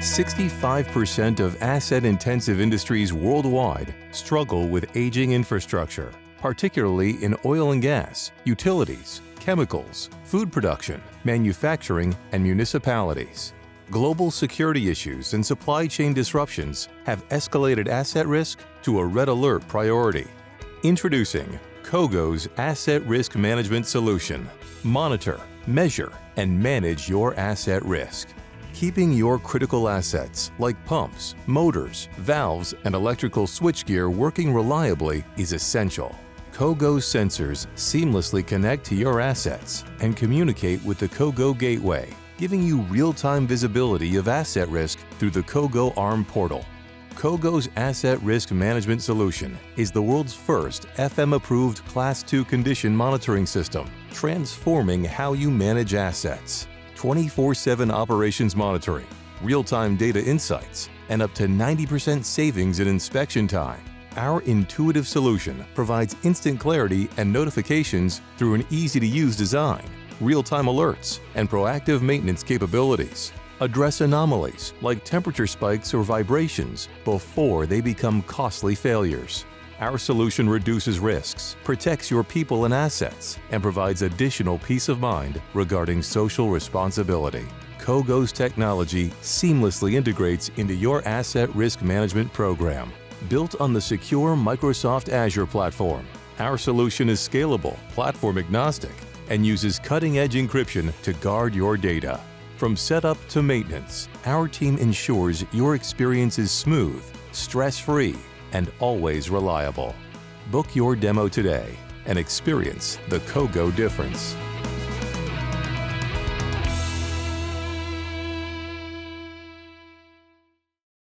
65% of asset-intensive industries worldwide struggle with aging infrastructure, particularly in oil and gas, utilities, chemicals, food production, manufacturing, and municipalities. Global security issues and supply chain disruptions have escalated asset risk to a red alert priority. Introducing CoGo's Asset Risk Management Solution. Monitor, measure, and manage your asset risk. Keeping your critical assets like pumps, motors, valves, and electrical switchgear working reliably is essential. CoGo's sensors seamlessly connect to your assets and communicate with the CoGo Gateway, giving you real-time visibility of asset risk through the CoGo ARM portal. CoGo's Asset Risk Management Solution is the world's first FM-approved Class II condition monitoring system, transforming how you manage assets. 24/7 operations monitoring, real-time data insights, and up to 90% savings in inspection time. Our intuitive solution provides instant clarity and notifications through an easy-to-use design, real-time alerts, and proactive maintenance capabilities. Address anomalies like temperature spikes or vibrations before they become costly failures. Our solution reduces risks, protects your people and assets, and provides additional peace of mind regarding social responsibility. CoGo's technology seamlessly integrates into your asset risk management program. Built on the secure Microsoft Azure platform, our solution is scalable, platform agnostic, and uses cutting-edge encryption to guard your data. From setup to maintenance, our team ensures your experience is smooth, stress-free, and always reliable. Book your demo today and experience the CoGo difference.